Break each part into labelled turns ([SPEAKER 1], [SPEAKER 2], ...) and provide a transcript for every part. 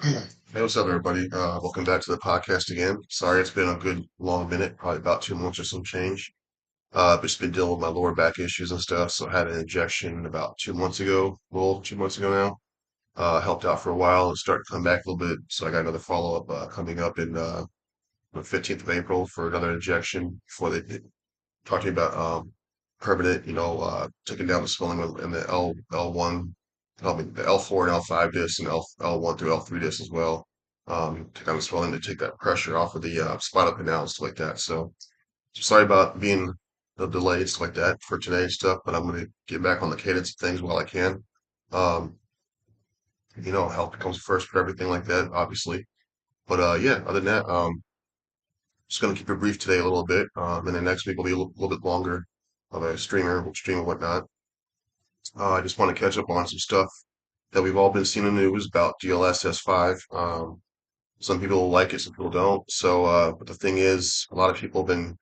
[SPEAKER 1] Hey, what's up, everybody? Welcome back to the podcast again. Sorry, it's been a good long minute, probably about 2 months or some change. Just been dealing with my lower back issues and stuff. So I had an injection about 2 months ago, well, 2 months ago now. Helped out for a while and started to come back a little bit. So I got another follow-up coming up in the 15th of April for another injection before they talk to me about permanent, taking down the swelling in the L1, I mean the L4 and L5 discs and L1 through L3 discs as well. Take down the swelling to take that pressure off of the spinal canal and stuff like that. So sorry about being the delay and stuff like that for today and stuff, but I'm gonna get back on the cadence of things while I can. Um, health comes first for everything like that, obviously. But yeah, other than that, just going to keep it brief today a little bit. And then next week will be a little bit longer of a stream and whatnot. I just want to catch up on some stuff that we've all been seeing in the news about dlss 5. Some people like it, some people don't. So, but the thing is, a lot of people have been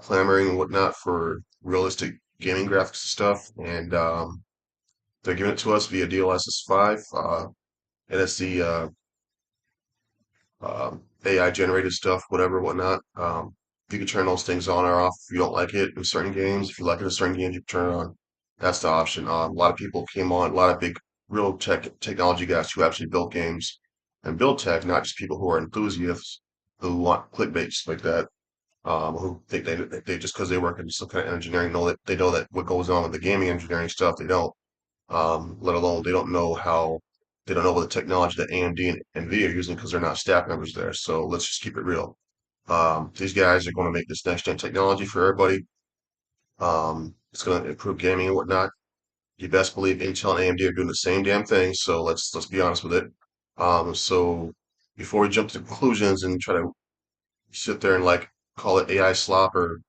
[SPEAKER 1] clamoring and whatnot for realistic gaming graphics and stuff, and they're giving it to us via dlss 5. And it's the AI generated stuff, whatever, whatnot. You can turn those things on or off if you don't like it in certain games. If you like it in certain games, you can turn it on. That's the option. A lot of people came on, a lot of big, real technology guys who actually built games and build tech, not just people who are enthusiasts who want clickbait stuff like that. Who think they just because they work in some kind of engineering know that they know that what goes on with the gaming engineering stuff. They don't. Let alone they don't know what the technology that AMD and NVIDIA are using because they're not staff members there. So let's just keep it real. These guys are going to make this next gen technology for everybody. It's going to improve gaming and whatnot. You best believe Intel and AMD are doing the same damn thing. So let's be honest with it. So before we jump to conclusions and try to sit there and like call it AI slop or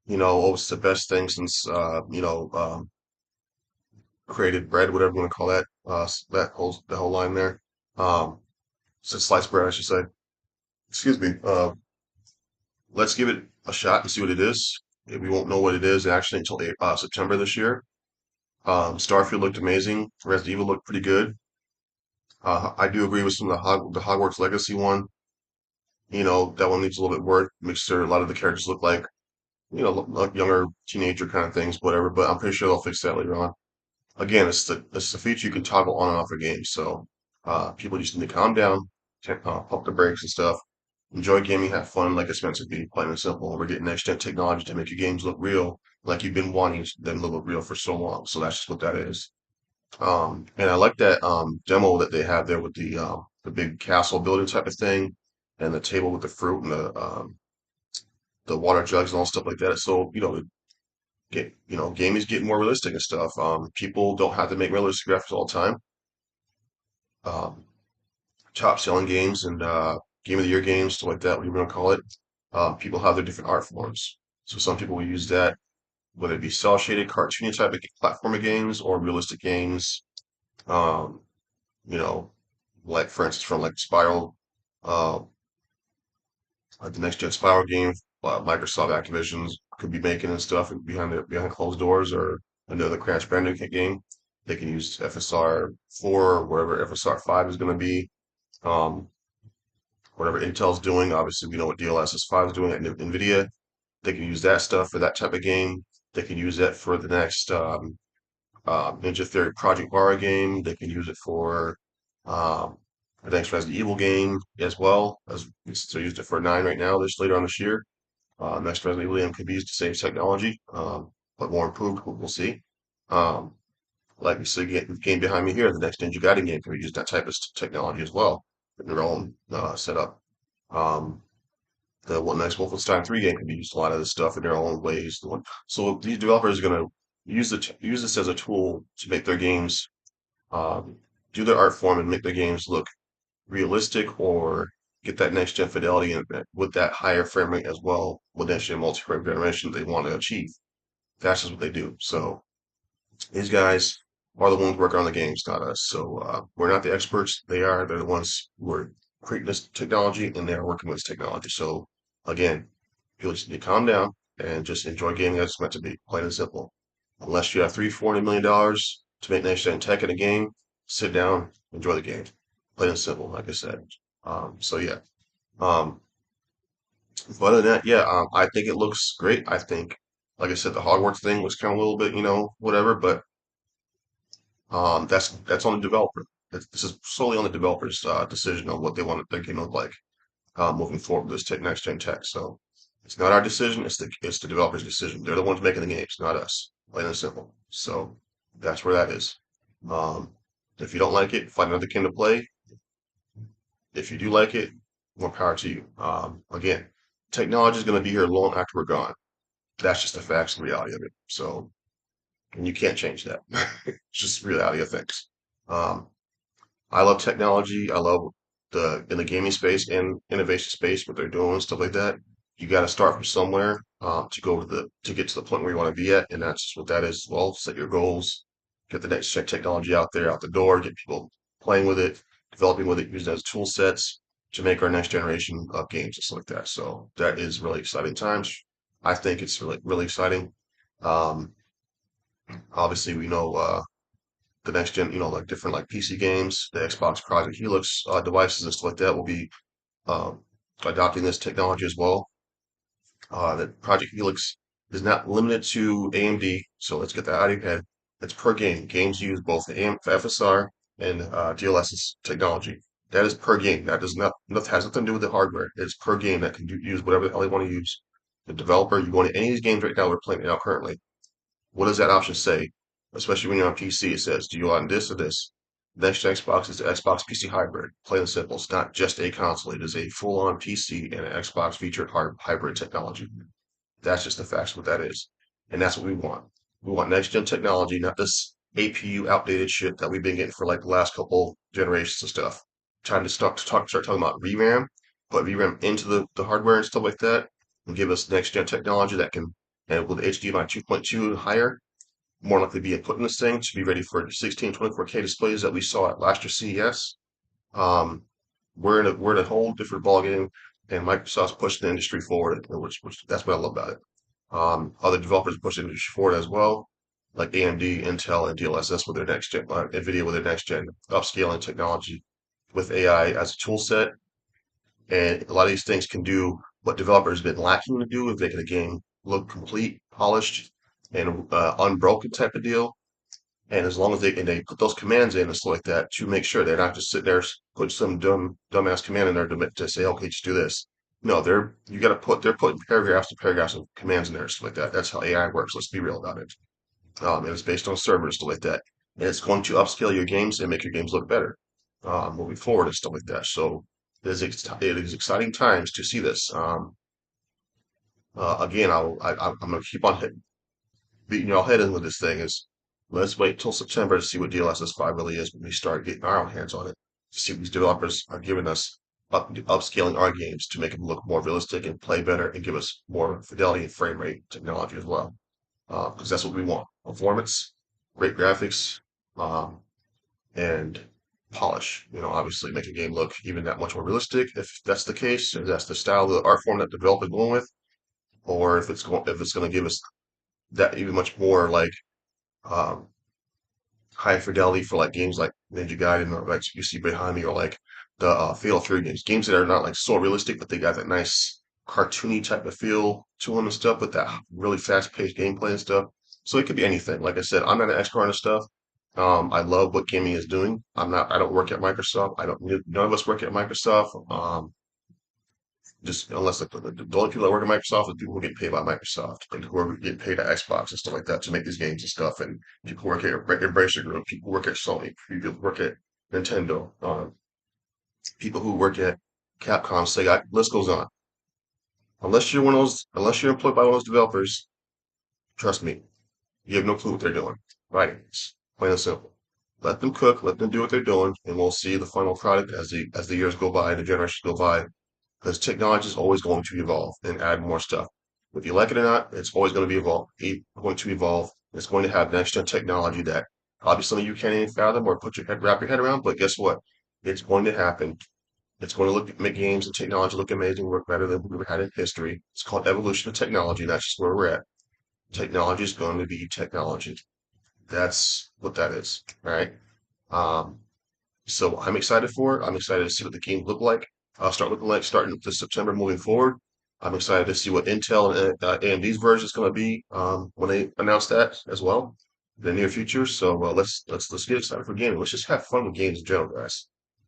[SPEAKER 1] oh, it's the best thing since created bread, whatever you want to call that, the whole line there. Um, sliced bread, I should say. Excuse me. Let's give it a shot and see what it is. We won't know what it is actually until September this year. Starfield looked amazing. Resident Evil looked pretty good. I do agree with some of the Hogwarts Legacy one. That one needs a little bit work. Makes sure a lot of the characters look like like younger teenager kind of things, whatever. But I'm pretty sure they'll fix that later on. Again, it's the feature you can toggle on and off a game. So people just need to calm down, pump the brakes and stuff. Enjoy gaming, have fun, like it's meant to be, plain and simple. We're getting next gen technology to make your games look real, like you've been wanting them to look real for so long. So that's just what that is. And I like that demo that they have there with the big castle building type of thing, and the table with the fruit and the water jugs and all stuff like that. So gaming is getting more realistic and stuff. People don't have to make realistic graphics all the time. Um, Top selling games and game of the year games, stuff like that, what you want to call it. People have their different art forms. So some people will use that, whether it be cel shaded, cartoony type of platformer games or realistic games. Um, you know, like for instance, from like Spiral, uh, like the next gen Spiral game, Microsoft Activision's could be making and stuff behind closed doors, or another Crash Bandicoot game. They can use FSR 4 or wherever FSR 5 is going to be. Um, Whatever Intel's doing, obviously we know what dlss 5 is doing at NVIDIA. They can use that stuff for that type of game. They can use that for the next Ninja Theory Project Bar game. They can use it for um, the next Resident Evil game as well. As they used it for 9 right now, this later on this year. Next Resident Evil game could be used to save technology, but more improved. We'll see. Um, like we see, game behind me here, the next Ninja Gaiden game can be used that type of technology as well in their own setup. Um, the next Wolfenstein 3 game can be used a lot of this stuff in their own ways. So these developers are going to use this as a tool to make their games um, do their art form and make their games look realistic or get that next gen fidelity and with that higher frame rate as well with next gen multi-frame generation they want to achieve. That's just what they do. So these guys are the ones working on the games, not us. So we're not the experts. They are. They're the ones who are creating this technology, and they are working with this technology. So again, people just need to calm down and just enjoy gaming as it's meant to be, plain and simple. Unless you have $300–400 million to make next gen tech in a game, sit down, enjoy the game. plain and simple, like I said. So yeah. Um, but other than that, yeah, I think it looks great. I think, like I said, the Hogwarts thing was kind of a little bit, whatever, but that's on the developer. This is solely on the developer's decision on what they want their game to look like moving forward with this next gen tech. So it's not our decision; it's the developer's decision. They're the ones making the games, not us. Plain and simple. So that's where that is. Um, if you don't like it, find another game to play. If you do like it, more power to you. Again, technology is going to be here long after we're gone. That's just the facts and reality of it. So, and you can't change that. It's just the reality of things. Um, I love technology. I love the in the gaming space and innovation space what they're doing and stuff like that. You got to start from somewhere to get to the point where you want to be at, and that's what that is as well. Set your goals, get the next technology out there, out the door, get people playing with it, developing with it, using it as tool sets to make our next generation of games and stuff like that. So that is really exciting times. I think it's really really exciting. Um, Obviously, we know. The next gen, like different like PC games, the Xbox Project Helix devices and stuff like that will be um, adopting this technology as well. The Project Helix is not limited to AMD, so let's get that out of your head. It's per game. Games use both FSR and DLSS technology. That is per game. That does not nothing has nothing to do with the hardware. It's per game that can use whatever the hell they want to use. The developer, you go into any of these games right now we're playing it out currently. What does that option say? Especially when you're on PC, it says, do you want this or this? Next Xbox is the Xbox PC hybrid. Plain and simple. It's not just a console. It is a full-on PC and an Xbox featured hybrid technology. That's just the facts of what that is. And that's what we want. We want next gen technology, not this APU outdated shit that we've been getting for like the last couple generations of stuff. Time to start talking about VRAM, put VRAM into the hardware and stuff like that, and give us next gen technology that can, and with HDMI 2.2 and higher, more likely be put in this thing to be ready for 16, 24K displays that we saw at last year's CES. Um, we're in a whole different ballgame, and Microsoft's pushing the industry forward, which that's what I love about it. Other developers push the industry forward as well, like AMD, Intel, and DLSS with their next gen, NVIDIA with their next gen upscaling technology with AI as a tool set. And a lot of these things can do what developers have been lacking to do, is making a game look complete, polished, and unbroken type of deal. And as long as they put those commands in and stuff like that to make sure they're not just sitting there putting some dumbass command in there to say, okay, just do this. No, they're putting paragraphs and paragraphs of commands in there, stuff like that. That's how AI works. Let's be real about it. And it's based on servers, stuff like that. And it's going to upscale your games and make your games look better moving forward and stuff like that. So it is exciting times to see this. Again, I'm going to keep on beating y'all head in with this thing is let's wait till September to see what DLSS 5 really is when we start getting our own hands on it. To see what these developers are giving us upscaling our games to make them look more realistic and play better and give us more fidelity and frame rate technology as well. Because that's what we want. Performance, great graphics, um, and polish. Obviously make a game look even that much more realistic if that's the case, if that's the style, the art form that the developer is going with, or if it's going to give us that even much more like um, high fidelity for like games like Ninja Gaiden or like you see behind me or like the Fatal Fury games that are not like so realistic, but they got that nice cartoony type of feel to them and stuff, but that really fast-paced gameplay and stuff. So it could be anything. Like I said, I'm not an expert on this stuff. I love what gaming is doing. I don't work at Microsoft. I don't, none of us work at Microsoft. Just unless the only people that work at Microsoft are people who get paid by Microsoft and who are getting paid at Xbox and stuff like that to make these games and stuff. And people who work at Embracer Group, people who work at Sony, people who work at Nintendo, people who work at Capcom, Sega, list goes on. Unless you're employed by one of those developers, trust me, you have no clue what they're doing. Right? It's plain and simple. Let them cook, let them do what they're doing, and we'll see the final product as the years go by and the generations go by because technology is always going to evolve and add more stuff. If you like it or not, it's always going to going to evolve. It's going to have next gen technology that obviously you can't even fathom or wrap your head around. But guess what? It's going to happen. It's going to make games and technology look amazing, work better than we've ever had in history. It's called evolution of technology. And that's just where we're at. Technology is going to be technology. That's what that is, right? Um, So I'm excited for it. I'm excited to see what the games look like. Start looking like starting this September moving forward. I'm excited to see what Intel and AMD's version is going to be when they announce that as well in the near future. So let's get excited for gaming. Let's just have fun with games in general, guys.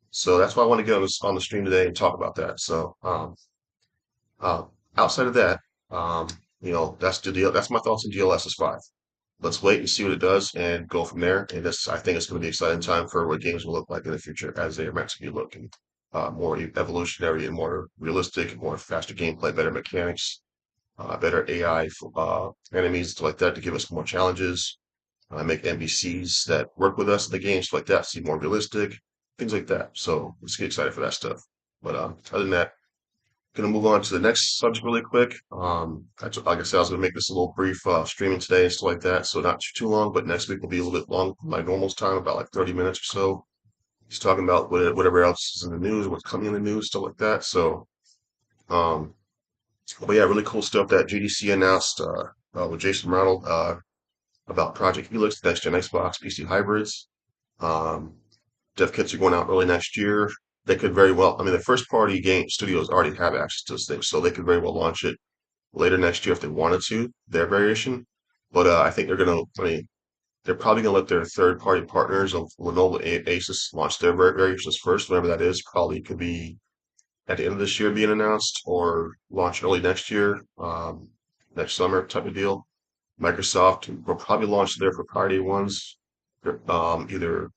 [SPEAKER 1] So that's why I want to get on the stream today and talk about that. So uh, outside of that, um, that's the deal. That's my thoughts on DLSS 5. Let's wait and see what it does and go from there. And this, I think it's going to be an exciting time for what games will look like in the future as they are meant to be looking more evolutionary and more realistic, more faster gameplay, better mechanics, better AI enemies, stuff like that to give us more challenges, make NPCs that work with us in the game, stuff like that, seem more realistic, things like that. So let's get excited for that stuff. But other than that, gonna move on to the next subject really quick. Like I said, I was gonna make this a little brief streaming today and stuff like that, so not too long. But next week will be a little bit long, my normal time, about like 30 minutes or so. He's talking about whatever else is in the news, what's coming in the news, stuff like that. So, um, but yeah, really cool stuff that GDC announced with Jason Ronald about Project Helix, next gen Xbox PC hybrids. Um, Dev kits are going out early next year. They could very well, I mean, the first party game studios already have access to this thing, so they could very well launch it later next year if they wanted to, their variation. But I think I mean, they're probably going to let their third party partners of Lenovo Asus launch their variations first, whatever that is. Probably could be at the end of this year being announced or launch early next year, next summer type of deal. Microsoft will probably launch their proprietary ones either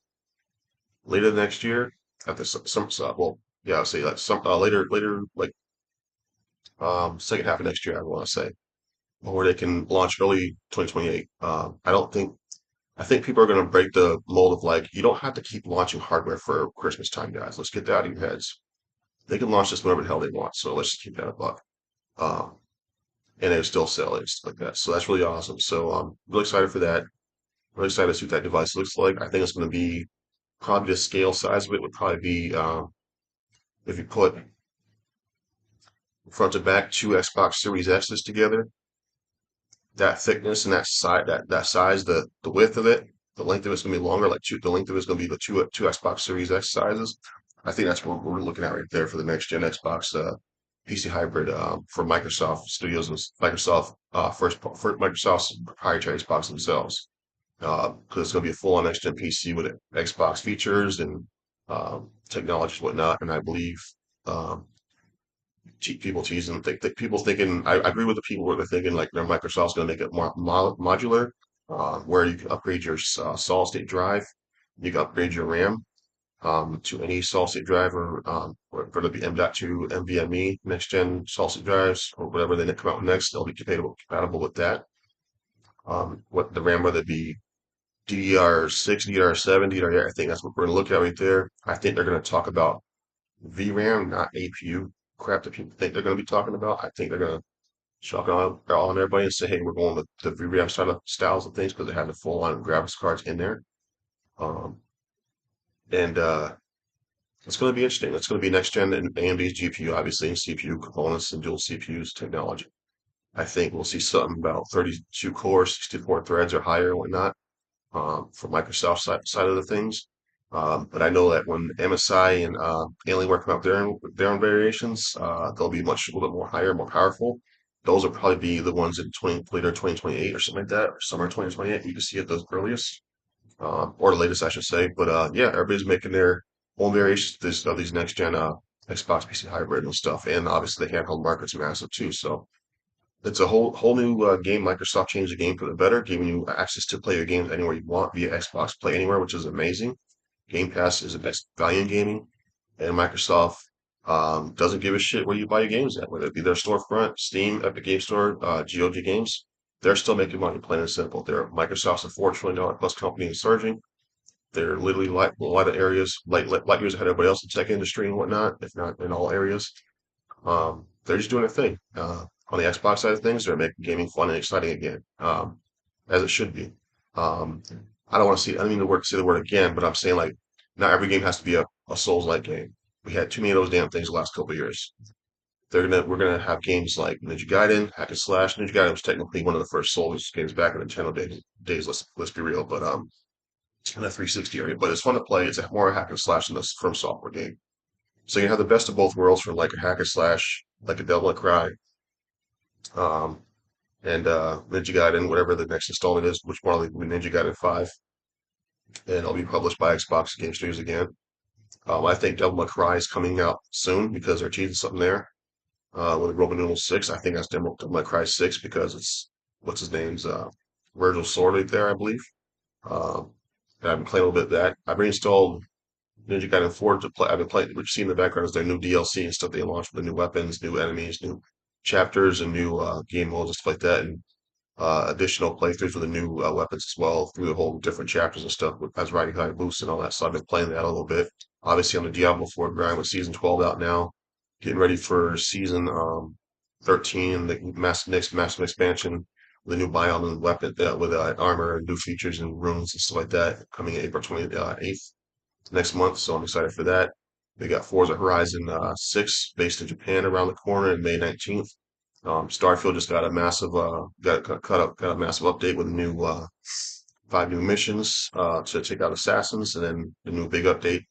[SPEAKER 1] later next year at the well, yeah, I'll say like some later like second half of next year, I want to say, or they can launch early 2028. I don't think I think people are going to break the mold of like you don't have to keep launching hardware for Christmas time, guys. Let's get that out of your heads. They can launch this whenever the hell they want, so let's just keep that a buck. Um, and they're still selling stuff like that, so that's really awesome. So I'm really excited for that. Really excited to see what that device looks like. I think it's going to be probably the scale size of it would probably be if you put front to back two Xbox Series X's together, that thickness and that size, the width of it, the length of it's gonna be longer. The length of it's gonna be the two Xbox Series X sizes. I think that's what we're looking at right there for the next gen Xbox PC hybrid for Microsoft Studios and Microsoft for Microsoft's proprietary Xbox themselves. Because it's gonna be a full on next gen PC with Xbox features and technology and whatnot. And I believe um, people teasing, people thinking. I agree with the people where they're thinking like their Microsoft's going to make it more modular, where you can upgrade your solid state drive, you can upgrade your RAM to any solid state drive or whether it be M.2, NVMe, next gen solid state drives or whatever they come out next, they'll be compatible with that. What the RAM, whether it be DDR6, DDR7, DDR8, I think that's what we're going to look at right there. I think they're going to talk about VRAM, not APU crap that people think they're going to be talking about. I think they're going to shock all on everybody and say, hey, we're going with the VRAM styles of things because they have the full line of graphics cards in there. Um, and It's going to be interesting. It's going to be next gen and AMD's GPU, obviously, and CPU components and dual CPUs technology. I think we'll see something about 32 cores, 64 threads or higher and whatnot for Microsoft side of the things. But I know that when MSI and Alienware come out their own variations, they'll be much a little bit more higher, more powerful. Those will probably be the ones in later 2028 or something like that, or summer 2028. You can see it those earliest, or the latest, I should say. But yeah, everybody's making their own variations of these next gen Xbox PC hybrid and stuff, and obviously the handheld market's massive too. So it's a whole new game. Microsoft changed the game for the better, giving you access to play your games anywhere you want via Xbox Play Anywhere, which is amazing. Game Pass is the best value in gaming, and Microsoft doesn't give a shit where you buy your games at, whether it be their storefront, Steam, Epic Game Store, GOG Games. They're still making money, plain and simple. They're Microsoft's a $4 trillion plus company and surging. They're literally like a lot of areas, light years ahead of everybody else in the tech industry and whatnot, if not in all areas. They're just doing a thing. On the Xbox side of things, they're making gaming fun and exciting again, as it should be. Um, I don't want to see, I don't mean to say the word again, but I'm saying like not every game has to be a Souls-like game. We had too many of those damn things the last couple of years. We're gonna have games like Ninja Gaiden, Hack and Slash. Ninja Gaiden was technically one of the first Souls games back in Nintendo days. Let's be real, but in the 360 area. But it's fun to play. It's a more hack and slash than this From Software game. So you have the best of both worlds from like a hack and slash, like a Devil May Cry, um, and Ninja Gaiden, whatever the next installment is, which one will be Ninja Gaiden 5, and it'll be published by Xbox Game Studios again. I think Devil May Cry is coming out soon because they're teasing something there. With Roman numeral 6, I think that's Devil May Cry 6 because it's what's his name's Virgil Sword right there, I believe. Um, and I've been playing a little bit of that. I've reinstalled Ninja Gaiden 4 to play. I've been playing, what you see in the background is their new DLC and stuff they launched with the new weapons, new enemies, new chapters, and new game modes and stuff like that. And additional playthroughs with the new weapons as well through the whole different chapters and stuff with as riding high boosts and all that. So I've been playing that a little bit. Obviously on the Diablo 4 grind with season 12 out now, getting ready for season 13, the next massive expansion with a new biome and weapon with armor and new features and runes and stuff like that coming April 28th next month. So I'm excited for that. We got Forza Horizon 6 based in Japan around the corner in May 19th. Starfield just got a massive got a massive update with a new 5 new missions to take out assassins, and then the new big update,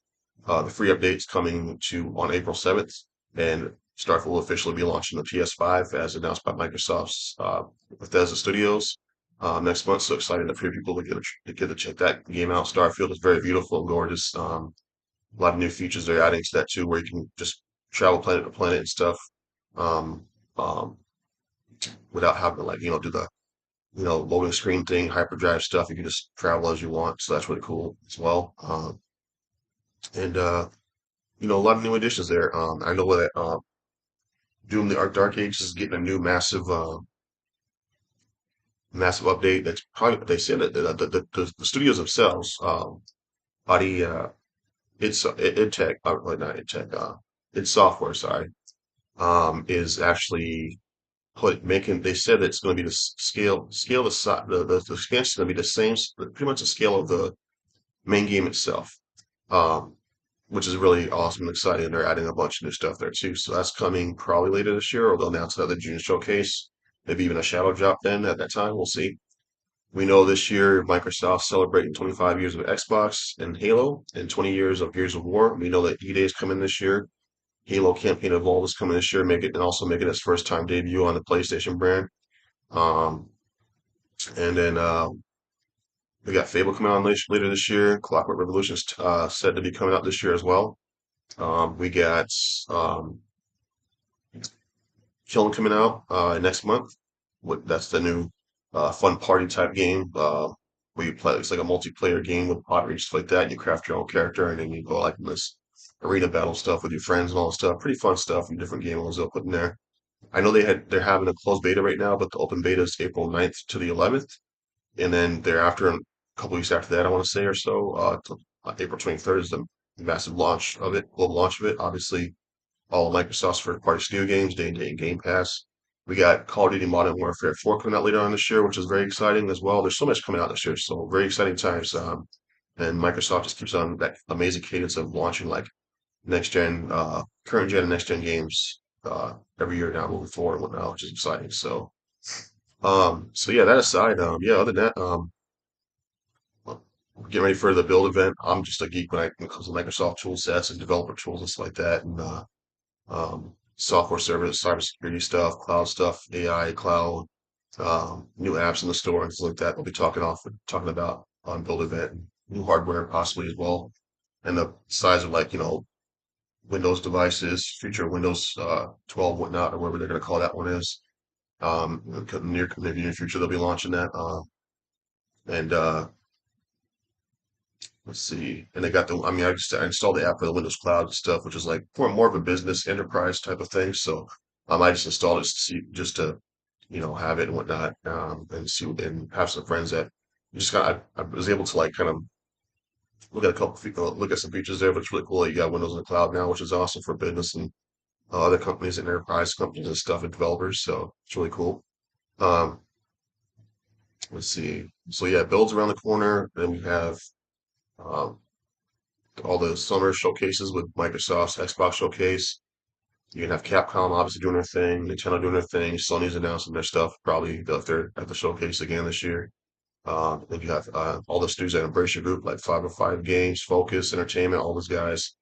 [SPEAKER 1] the free updates coming to on April 7th, and Starfield will officially be launching the PS5 as announced by Microsoft's Bethesda Studios next month. So excited for people to get to check that game out. Starfield is very beautiful and gorgeous. A lot of new features they're adding to that too, where you can just travel planet to planet and stuff. Um, um, without having to like, do the, loading screen thing, hyperdrive stuff. You can just travel as you want. So that's really cool as well. And, a lot of new additions there. I know that, Doom the Arc Dark Age is getting a new massive update. That's probably, they said that the studios themselves, body, id Tech, well, not id Tech, id Software, sorry, is actually making. They said it's going to be the scale the si- the expansion is going to be the same, pretty much the scale of the main game itself, um, which is really awesome and exciting. They're adding a bunch of new stuff there too, so that's coming probably later this year, or they'll announce it at the June showcase, maybe even a shadow drop then at that time. We'll see. We know this year Microsoft's celebrating 25 years of Xbox and Halo and 20 years of Gears of War. We know that E-Day is coming this year. Halo Campaign Evolved is coming this year, also making its first time debut on the PlayStation brand. Um, and then we got Fable coming out later this year. Clockwork Revolution is said to be coming out this year as well. We got um, Killing coming out next month. That's the new fun party type game where you play. It's like a multiplayer game with pottery and stuff like that. You craft your own character and then you go like in this arena battle stuff with your friends and all that stuff. Pretty fun stuff and different game modes they'll put in there. I know they're having a closed beta right now, but the open beta is April 9th to the 11th. And then thereafter, a couple weeks after that, I want to say or so, April 23rd is the massive launch of it, global launch of it. Obviously, all of Microsoft's first-party studio games, day-to-day Game Pass. We got Call of Duty Modern Warfare 4 coming out later on this year, which is very exciting as well. There's so much coming out this year, so very exciting times. And Microsoft just keeps on that amazing cadence of launching like next gen, current gen and next gen games every year now moving forward and whatnot, which is exciting. So yeah, that aside, yeah, other than that, getting ready for the build event. I'm just a geek when it comes to Microsoft tool sets and developer tools and stuff like that, and software service, cybersecurity stuff, AI, cloud, new apps in the store and things like that. We'll be talking about on build event, new hardware possibly as well, and the size of like Windows devices, future Windows 12, whatnot, or whatever they're going to call that one is. Maybe near future they'll be launching that. And let's see. And they got I installed the app for the Windows Cloud and stuff, which is like for more of a business enterprise type of thing. So I just installed it to see, just to, have it and whatnot, and see and have some friends that I was able to like kind of look at look at some features there, but it's really cool that you got Windows in the cloud now, which is awesome for business and other companies and enterprise companies and stuff and developers. So it's really cool. Um, let's see. So yeah, builds around the corner. Then we have um, all the summer showcases with Microsoft's Xbox showcase. You can have Capcom obviously doing their thing, Nintendo doing their thing, Sony's announcing their stuff probably if they're at the showcase again this year. Then you have all the studios that embrace your group, like 505 Games, Focus Entertainment, all those guys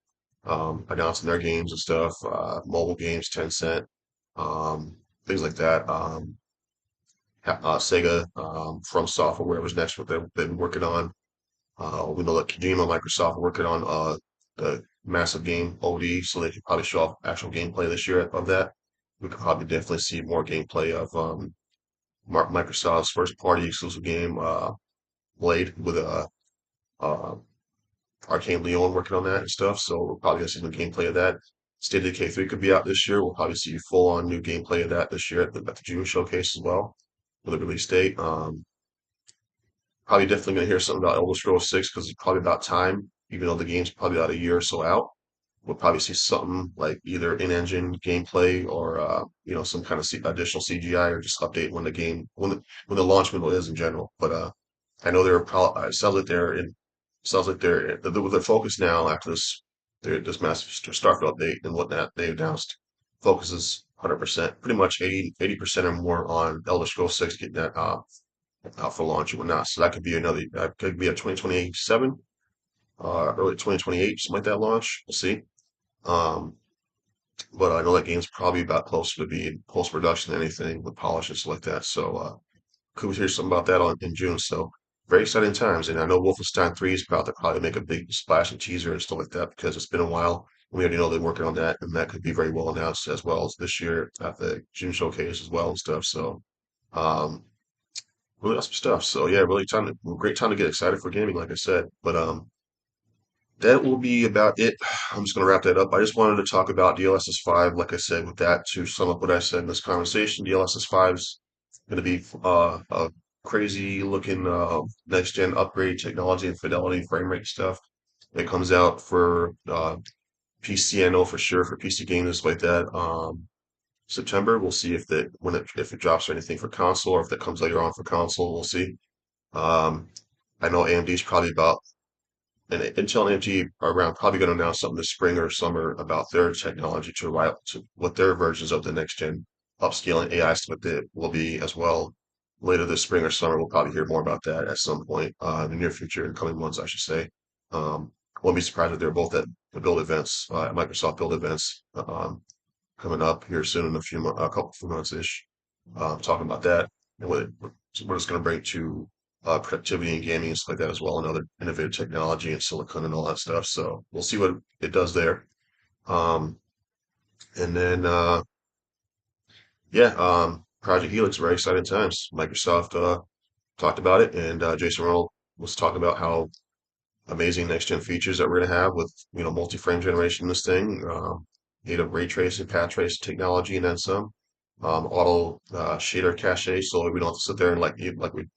[SPEAKER 1] announcing their games and stuff. Mobile games, Tencent, um, things like that. Sega, from Software, whatever's next, what they've been working on. We know that Kojima, Microsoft are working on the massive game OD, so they could probably show off actual gameplay this year of that. We could probably definitely see more gameplay of Microsoft's first party exclusive game, Blade, with uh, Arcane Leon working on that and stuff. So we'll probably gonna see some gameplay of that. State of Decay 3 could be out this year. We'll probably see full on new gameplay of that this year at the June showcase as well with a release date. Probably definitely gonna hear something about Elder Scrolls 6 because it's probably about time, even though the game's probably about a year or so out. We'll probably see something like either in-engine gameplay or some kind of additional CGI or just update when the launch window is in general. But I know they're probably it sounds like with their focus now after this massive Starfield update and whatnot they announced focuses 100%, pretty much 80% or more on Elder Scrolls 6 getting that out for launch and whatnot. So that could be a 2027, early 2028, something like that launch. We'll see. Um, but I know that game's probably about closer to being post production than anything with polish and stuff like that. So could we hear something about that in June? So very exciting times. And I know Wolfenstein 3 is about to probably make a big splash and teaser and stuff like that because it's been a while. We already know they're working on that, and that could be very well announced as well as this year at the June showcase as well and stuff. So um, really awesome stuff. So yeah, great time to get excited for gaming, like I said. But that will be about it. I'm just going to wrap that up. I just wanted to talk about DLSS 5. Like I said, with that, to sum up what I said in this conversation, DLSS 5 is going to be a crazy looking next gen upgrade technology and fidelity frame rate stuff. It comes out for PC, I know for sure, for PC games like that. September. We'll see if it drops or anything for console, or if that comes later on for console. We'll see. Um, I know AMD's probably about and Intel and AMD are around probably going to announce something this spring or summer about their technology to what their versions of the next gen upscaling AI stuff that will be as well. Later this spring or summer, we'll probably hear more about that at some point in the near future, in coming months, I should say. Won't be surprised if they're both at the build events, Microsoft build events, coming up here soon in a couple few months ish. Talking about that and what it's going to bring to productivity and gaming and stuff like that as well, and other innovative technology and silicon and all that stuff. So we'll see what it does there. Um, and then yeah, Project Helix, very exciting times. Microsoft talked about it, and Jason Ronald was talking about how amazing next gen features that we're going to have with multi-frame generation in this thing, native ray tracing, path trace technology, and then some. Auto shader cache, so we don't have to sit there and like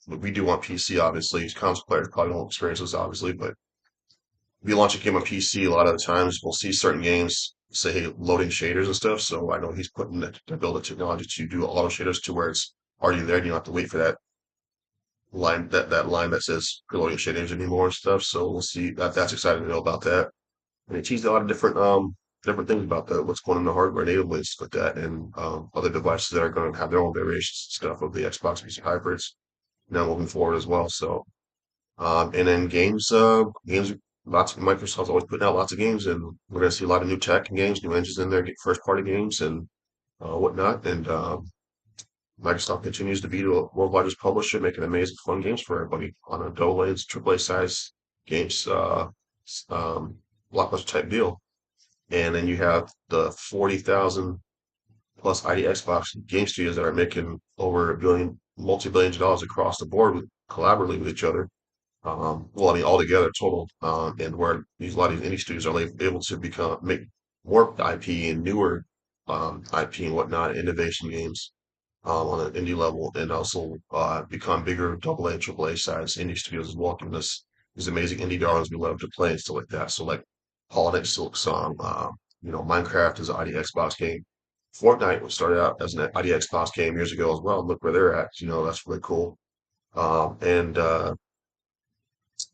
[SPEAKER 1] we do on PC. Obviously, console players probably don't experience this, obviously, but we launch a game on PC. A lot of the times, we'll see certain games say, "Hey, loading shaders and stuff." So I know he's putting to build a technology to do auto shaders to where it's already there. You don't have to wait for that line that says preloading shaders anymore and stuff. So we'll see. That's exciting to know about that. And he teased a lot of different things about what's going on in the hardware natively and stuff like that, and other devices that are going to have their own variations and stuff of the Xbox PC hybrids now moving forward as well. So and then games. Lots of Microsoft's always putting out lots of games, and we're going to see a lot of new tech and games, new engines in there, get first party games and whatnot. And Microsoft continues to be the world largest publisher, making amazing fun games for everybody on a double A, triple A size games, um, blockbuster type deal. And then you have the 40,000 plus ID Xbox game studios that are making over multi-billions of dollars across the board collaboratively with each other. Well, I mean, all together total, and where a lot of these indie studios are able to make more IP and newer IP and whatnot, innovation games on an indie level, and also become bigger double A, triple A size indie studios as well. Giving us these amazing indie darlings we love to play and stuff like that. So like Holiday Silk Song, Minecraft is an ID Xbox game. Fortnite was started out as an ID Xbox game years ago as well. Look where they're at. That's really cool. And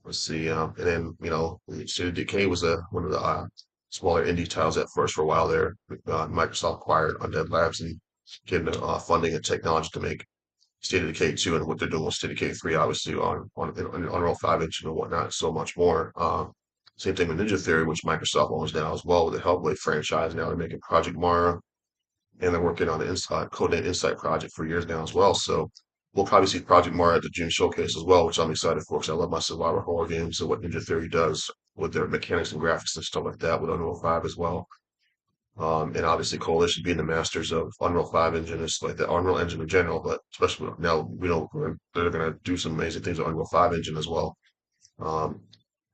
[SPEAKER 1] let's see. And then State of Decay was one of the smaller indie titles at first for a while there. Microsoft acquired Undead Labs and getting funding and technology to make State of Decay 2 and what they're doing with State of Decay 3, obviously on Unreal 5 engine and whatnot, so much more. Same thing with Ninja Theory, which Microsoft owns now as well with the Hellblade franchise. Now they're making Project Mara, and they're working on the Inside Codename Insight project for years now as well. So we'll probably see Project Mara at the June showcase as well, which I'm excited for because I love my survival horror games and what Ninja Theory does with their mechanics and graphics and stuff like that with Unreal 5 as well. And obviously Coalition being the masters of Unreal 5 engine and stuff like that, Unreal Engine in general, but especially now we know they're going to do some amazing things with Unreal 5 engine as well. Um,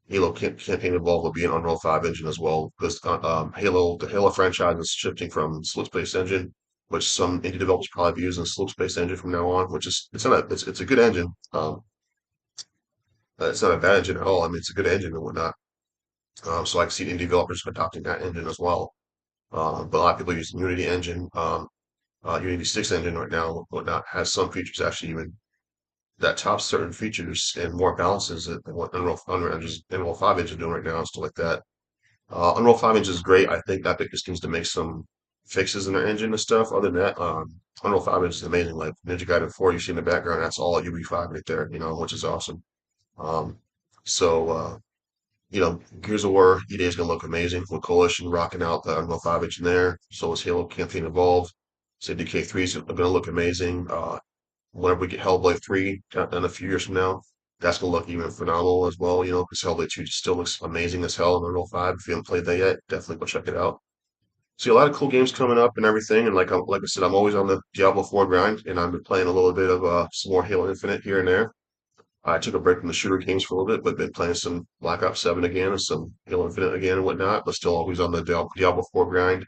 [SPEAKER 1] Halo campaign involved will be an Unreal 5 engine as well because the Halo franchise is shifting from Slopes-based engine, which some indie developers probably be using Slopes-based engine from now on, which is it's a good engine. It's not a bad engine at all. I mean, it's a good engine and whatnot. So I can see indie developers adopting that engine as well. But a lot of people use Unity engine. Unity 6 engine right now, whatnot, has some features actually even that tops certain features and more balances than what Unreal 5 engine doing right now and stuff like that. Unreal 5 engine is great. I think Epic just needs to make some fixes in their engine and stuff. Other than that, Unreal 5 engine is amazing. Like Ninja Gaiden 4, you see in the background, that's all UE5 right there, which is awesome. Um, so, Gears of War EA is going to look amazing with Coalition rocking out the Unreal 5 engine there. So is Halo Campaign Evolved. So DK3 is going to look amazing. Whenever we get Hellblade 3 in a few years from now, that's going to look even phenomenal as well, because Hellblade 2 still looks amazing as hell in Unreal 5. If you haven't played that yet, definitely go check it out. See a lot of cool games coming up and everything, and like I said, I'm always on the Diablo 4 grind, and I've been playing a little bit of some more Halo Infinite here and there. I took a break from the shooter games for a little bit, but been playing some Black Ops 7 again and some Halo Infinite again and whatnot, but still always on the Diablo 4 grind.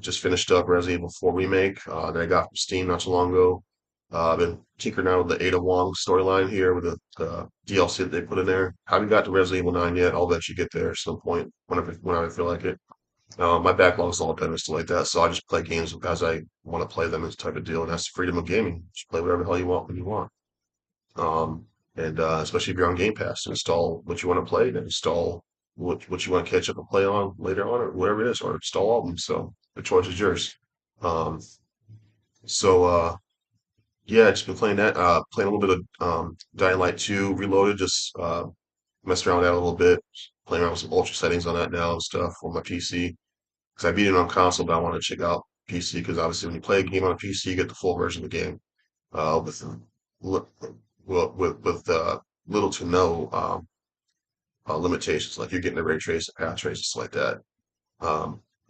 [SPEAKER 1] Just finished up Resident Evil 4 Remake that I got from Steam not too long ago. I've been tinkering out with the Ada Wong storyline here with the DLC that they put in there. Haven't got to Resident Evil 9 yet. I'll let you get there at some point whenever I feel like it. My backlog's all done and stuff like that, so I just play games as I want to play them as type of deal, and that's the freedom of gaming. Just play whatever the hell you want when you want. And especially if you're on Game Pass, install what you want to play, then install what you want to catch up and play on later on, or whatever it is, or install all of them. So the choice is yours. Um, so yeah, just been playing that. Playing a little bit of Dying Light 2 Reloaded, just messed around with that a little bit, playing around with some ultra settings on that now and stuff on my PC. Because I beat it on console, but I want to check out PC because obviously when you play a game on a PC, you get the full version of the game with li- little to no limitations. Like you're getting the ray trace, path trace, stuff like that.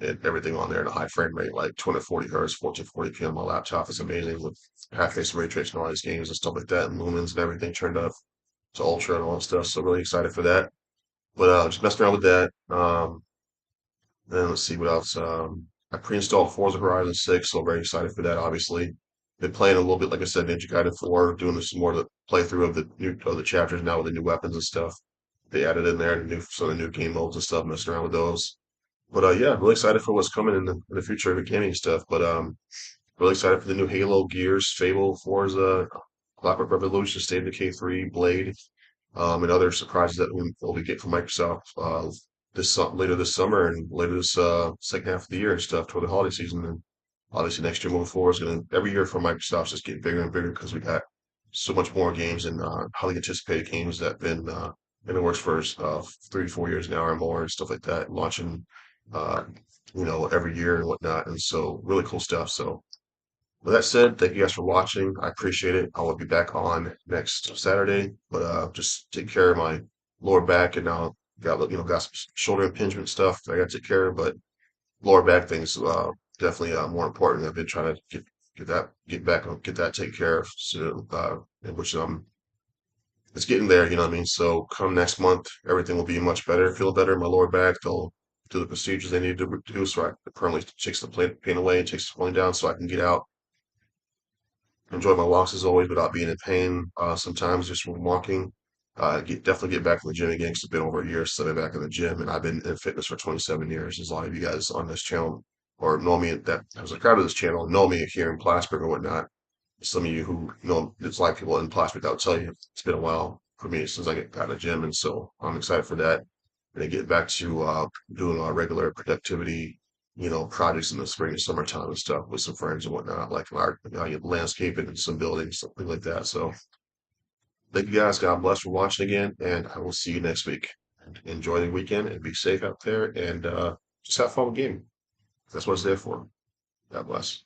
[SPEAKER 1] And everything on there in a high frame rate, like 240 hertz, 1440p on my laptop is amazing with path trace and ray tracing all these games and stuff like that, and lumens and everything turned up to ultra and all that stuff. So really excited for that. But just messing around with that. Then let's see what else. I pre-installed Forza Horizon 6, so very excited for that, obviously. Been playing a little bit, like I said, Ninja Gaiden 4, doing some more of the playthrough of the chapters now with the new weapons and stuff. They added in there some of the new game modes and stuff, messing around with those. But yeah, really excited for what's coming in the future of the gaming stuff. But really excited for the new Halo, Gears, Fable, Forza, Clockwork Revolution, State of Decay 3, Blade, and other surprises that we'll be getting from Microsoft later this summer and later this second half of the year and stuff toward the holiday season. And obviously next year moving forward is going to every year for Microsoft's just getting bigger and bigger because we got so much more games and highly anticipated games that have been in the works for 3 to 4 years now or more and stuff like that, launching uh, every year and whatnot. And so really cool stuff. So with that said, thank you guys for watching. I appreciate it. I will be back on next Saturday, but just take care of my lower back and now got some shoulder impingement stuff that I got to take care of, but lower back things definitely more important. I've been trying to get that taken care of, so in which it's getting there. You know what I mean? So come next month, everything will be much better. Feel better in my lower back. They'll do the procedures they need to do, so I permanently takes the pain away and takes the swelling down, so I can get out enjoy my walks as always without being in pain. Sometimes just when walking, definitely get back in the gym again because it's been over a year since I've been back in the gym, and I've been in fitness for 27 years. As a lot of you guys on this channel or know me that I was a crowd of this channel know me here in Plattsburgh or whatnot. Some of you who know there's a lot of people in Plattsburgh that'll tell you it's been a while for me since I get out of the gym, and so I'm excited for that and to get back to doing regular productivity projects in the spring and summertime and stuff with some friends and whatnot, like art, landscaping and some buildings, something like that. So thank you guys. God bless for watching again, and I will see you next week. And enjoy the weekend and be safe out there and just have fun with gaming. That's what it's there for. God bless.